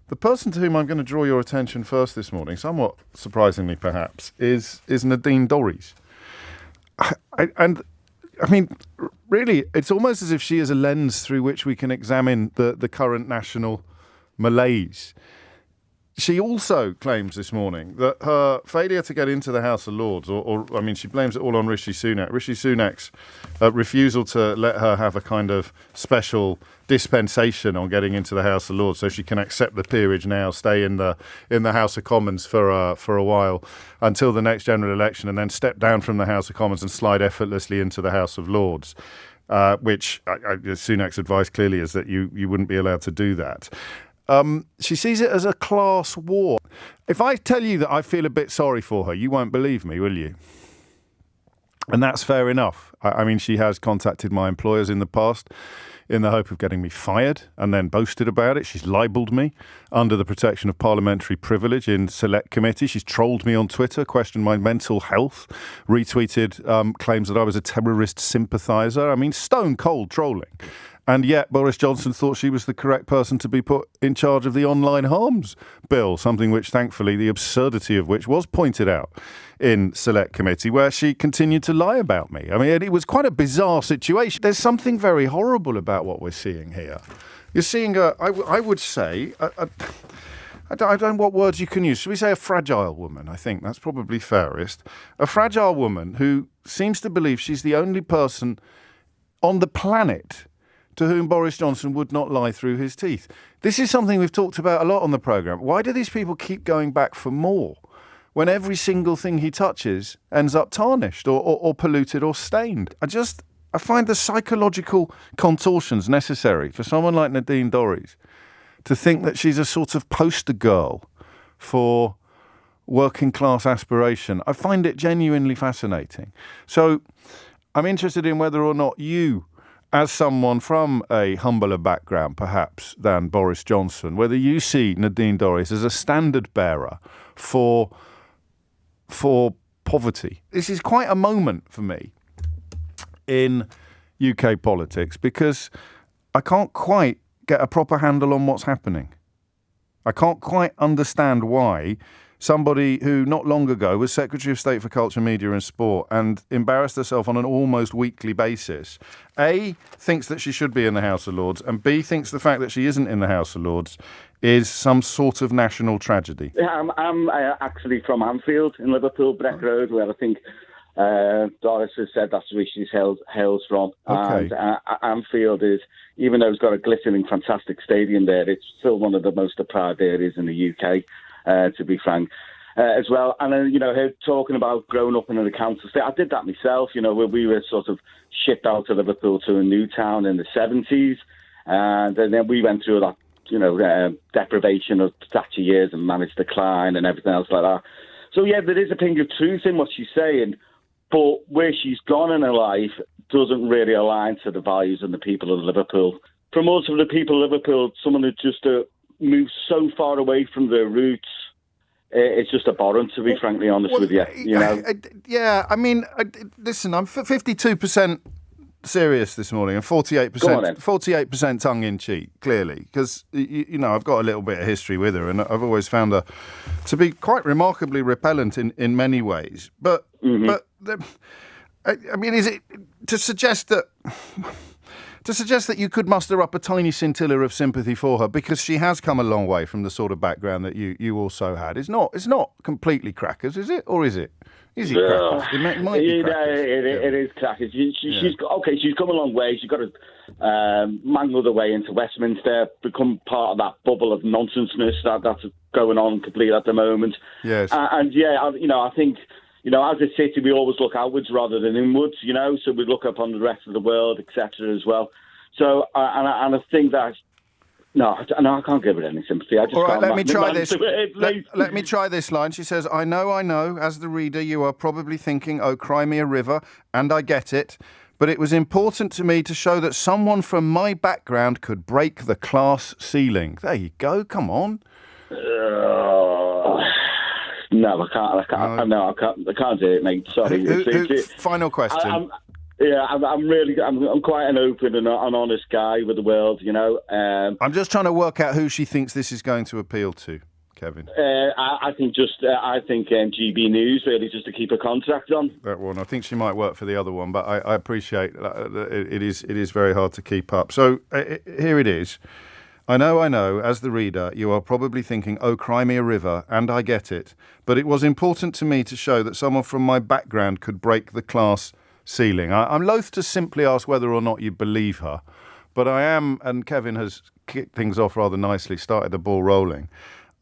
The person to whom I'm going to draw your attention first this morning, somewhat surprisingly perhaps, is Nadine Dorries. Really, it's almost as if she is a lens through which we can examine the current national malaise. She also claims this morning that her failure to get into the House of Lords, she blames it all on Rishi Sunak. Rishi Sunak's refusal to let her have a kind of special dispensation on getting into the House of Lords, so she can accept the peerage now, stay in the House of Commons for a while until the next general election, and then step down from the House of Commons and slide effortlessly into the House of Lords. Which Sunak's advice clearly is that you wouldn't be allowed to do that. She sees it as a class war. If I tell you that I feel a bit sorry for her, you won't believe me, will you? And that's fair enough. She has contacted my employers in the past in the hope of getting me fired and then boasted about it. She's libelled me under the protection of parliamentary privilege in select committee. She's trolled me on Twitter, questioned my mental health, retweeted claims that I was a terrorist sympathiser. Stone cold trolling. And yet Boris Johnson thought she was the correct person to be put in charge of the online harms bill, something which, thankfully, the absurdity of which was pointed out in select committee, where she continued to lie about me. It was quite a bizarre situation. There's something very horrible about what we're seeing here. You're seeing I would say, I don't know what words you can use. Should we say a fragile woman? I think that's probably fairest. A fragile woman who seems to believe she's the only person on the planet to whom Boris Johnson would not lie through his teeth. This is something we've talked about a lot on the programme. Why do these people keep going back for more when every single thing he touches ends up tarnished or polluted or stained? I find the psychological contortions necessary for someone like Nadine Dorries to think that she's a sort of poster girl for working class aspiration. I find it genuinely fascinating. So I'm interested in whether or not you, as someone from a humbler background, perhaps, than Boris Johnson, whether you see Nadine Dorries as a standard bearer for poverty. This is quite a moment for me in UK politics because I can't quite get a proper handle on what's happening. I can't quite understand why somebody who not long ago was Secretary of State for Culture, Media and Sport and embarrassed herself on an almost weekly basis, A, thinks that she should be in the House of Lords, and B, thinks the fact that she isn't in the House of Lords is some sort of national tragedy. Yeah, I'm actually from Anfield in Liverpool, Breck Road, where I think Doris has said that's where she hails from. Okay. And Anfield is, even though it's got a glittering, fantastic stadium there, it's still one of the most deprived areas in the UK. To be frank, as well. And then, her talking about growing up in a council estate. I did that myself, where we were sort of shipped out of Liverpool to a new town in the 70s. And then we went through that, deprivation of Thatcher years and managed decline and everything else like that. So, yeah, there is a ping of truth in what she's saying, but where she's gone in her life doesn't really align to the values and the people of Liverpool. For most of the people of Liverpool, someone who just moved so far away from their roots, it's just abhorrent, to be frankly honest with you. Yeah, listen, I'm 52% serious this morning and 48% tongue-in-cheek, clearly, because, I've got a little bit of history with her and I've always found her to be quite remarkably repellent in many ways. But, is it to suggest that... To suggest that you could muster up a tiny scintilla of sympathy for her because she has come a long way from the sort of background that you also had. It's not completely crackers, is it? Or is it? Is it crackers? It might be crackers. It is crackers. She's come a long way. She's got to mangle her way into Westminster, become part of that bubble of nonsenseness that's going on completely at the moment. Yes. I think... as a city, we always look outwards rather than inwards, so we look up on the rest of the world, etc. as well. So, and I think that, I can't give it any sympathy. I just All right, can't. Let me try this. Let me try this line. She says, I know, as the reader, you are probably thinking, oh, cry me a river, and I get it. But it was important to me to show that someone from my background could break the class ceiling. There you go, come on. No, I can't. I can't do it, mate. Sorry. Final question. Yeah, I'm quite an open and an honest guy with the world, you know. I'm just trying to work out who she thinks this is going to appeal to, Kevin. I think GB News really just to keep a contract on. That one. I think she might work for the other one, but I appreciate it is very hard to keep up. So here it is. I know, as the reader, you are probably thinking, oh, cry me a river, and I get it. But it was important to me to show that someone from my background could break the class ceiling. I'm loath to simply ask whether or not you believe her, but I am, and Kevin has kicked things off rather nicely, started the ball rolling.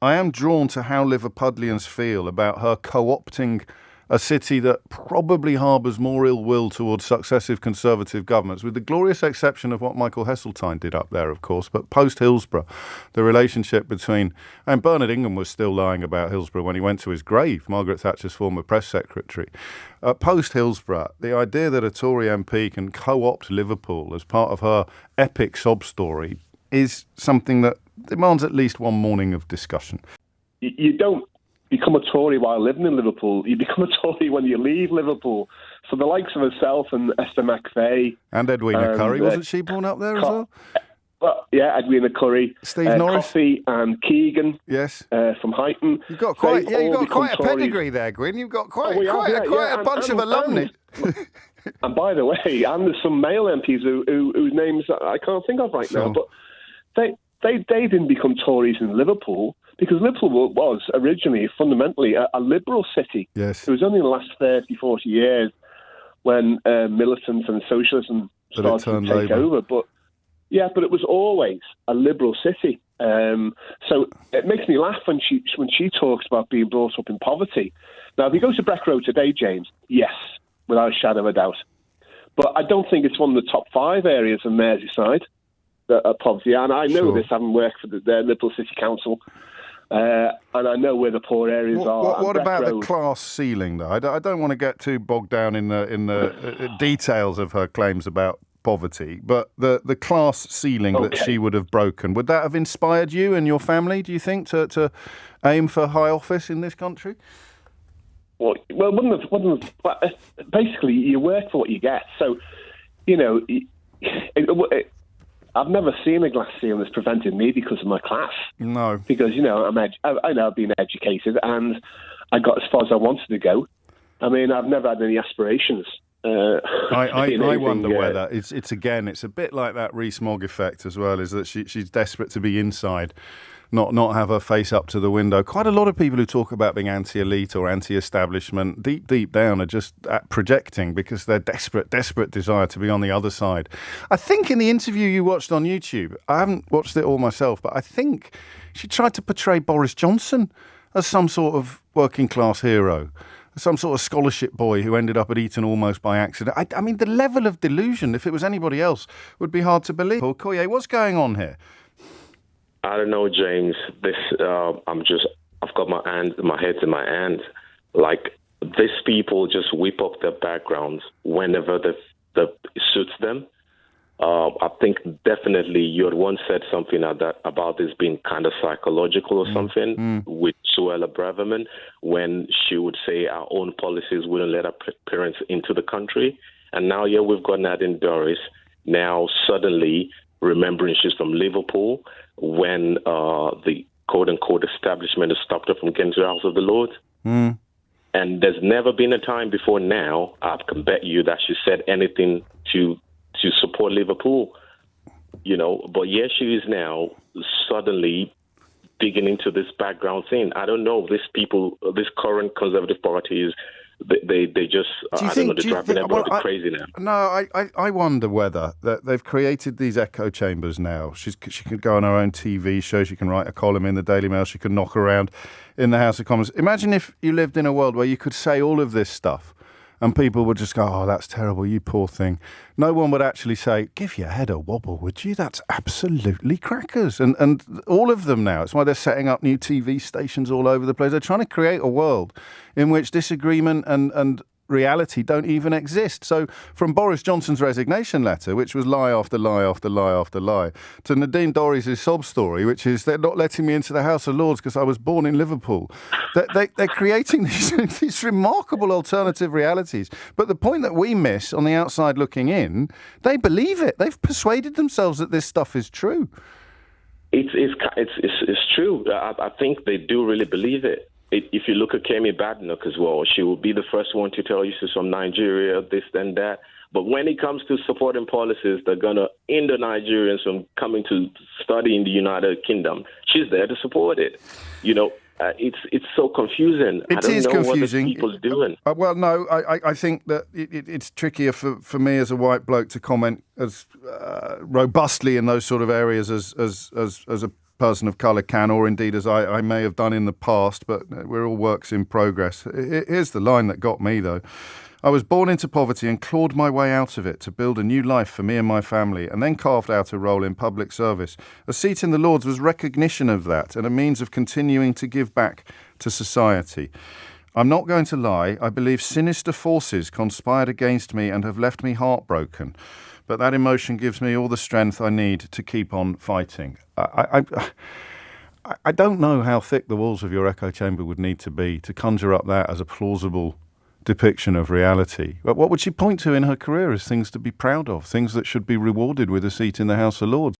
I am drawn to how Liverpudlians feel about her co-opting a city that probably harbours more ill will towards successive Conservative governments, with the glorious exception of what Michael Heseltine did up there, of course. But post-Hillsborough, the relationship between... And Bernard Ingham was still lying about Hillsborough when he went to his grave, Margaret Thatcher's former press secretary. Post-Hillsborough, the idea that a Tory MP can co-opt Liverpool as part of her epic sob story is something that demands at least one morning of discussion. You don't become a Tory while living in Liverpool. You become a Tory when you leave Liverpool. So the likes of herself and Esther McVeigh... And Edwina Curry, wasn't she born up there as well? Well, yeah, Edwina Curry. Steve Norris. Coffey and Keegan. Yes. From Huyton. You've got quite a pedigree there, Gwyn. You've got quite a bunch of alumni. And by the way, and there's some male MPs whose names I can't think of right now, but they didn't become Tories in Liverpool because Liverpool was originally fundamentally a liberal city. Yes. It was only in the last 30, 40 years when militants and socialism started to take over. But it was always a liberal city. So it makes me laugh when she talks about being brought up in poverty. Now, if you go to Breck Road today, James, yes, without a shadow of a doubt. But I don't think it's one of the top 5 areas in Merseyside that are poverty. And I know this, having worked for the Liverpool City Council. And I know where the poor areas are. What about the class ceiling, though? I don't want to get too bogged down in the details of her claims about poverty, but the class ceiling that she would have broken, would that have inspired you and your family, do you think, to aim for high office in this country? Well, basically, you work for what you get. So, I've never seen a glass ceiling that's prevented me because of my class. No. Because, I know I've been educated and I got as far as I wanted to go. I mean, I've never had any aspirations. I wonder whether it's a bit like that Rees-Mogg effect as well, is that she's desperate to be inside, not have her face up to the window. Quite a lot of people who talk about being anti-elite or anti-establishment, deep down, are just projecting because they're desperate desire to be on the other side. I think in the interview you watched on YouTube, I haven't watched it all myself, but I think she tried to portray Boris Johnson as some sort of working class hero, some sort of scholarship boy who ended up at Eton almost by accident. I mean, the level of delusion, if it was anybody else, would be hard to believe. Paul Collier, what's going on here? I don't know, James. I've got my head in my hand. Like, these people just whip up their backgrounds whenever that suits them. I think definitely you had once said something about this being kind of psychological or something with Suella Braverman, when she would say our own policies wouldn't let our parents into the country. And now, we've got Nadine Dorries now suddenly remembering she's from Liverpool when the quote-unquote establishment has stopped her from getting to the House of the Lord. And there's never been a time before now, I can bet you, that she said anything to support Liverpool, but she is now suddenly digging into this background thing. I don't know, these people, this current Conservative Party is, they just, they're driving everybody crazy now. No, I wonder whether that they've created these echo chambers now. She could go on her own TV show, she can write a column in the Daily Mail, she can knock around in the House of Commons. Imagine if you lived in a world where you could say all of this stuff and people would just go, oh, that's terrible, you poor thing. No one would actually say, give your head a wobble, would you? That's absolutely crackers. And all of them now, it's why they're setting up new TV stations all over the place. They're trying to create a world in which disagreement and reality don't even exist. So from Boris Johnson's resignation letter, which was lie after lie after lie after lie, to Nadine Dorries' sob story, which is they're not letting me into the House of Lords because I was born in Liverpool. They're creating these remarkable alternative realities. But the point that we miss on the outside looking in, they believe it. They've persuaded themselves that this stuff is true. It's true. I think they do really believe it. If you look at Kemi Badenoch as well, she will be the first one to tell you she's from Nigeria, this and that. But when it comes to supporting policies that are going to hinder Nigerians from coming to study in the United Kingdom, she's there to support it. You know, it's so confusing. It is confusing. What the people's doing. Well, no, I think that it's trickier for me as a white bloke to comment as robustly in those sort of areas as a person of colour can, or indeed as I may have done in the past, but we're all works in progress. Here's the line that got me, though. I was born into poverty and clawed my way out of it to build a new life for me and my family, and then carved out a role in public service. A seat in the Lords was recognition of that and a means of continuing to give back to society. I'm not going to lie, I believe sinister forces conspired against me and have left me heartbroken. But that emotion gives me all the strength I need to keep on fighting. I don't know how thick the walls of your echo chamber would need to be to conjure up that as a plausible depiction of reality. But what would she point to in her career as things to be proud of, things that should be rewarded with a seat in the House of Lords?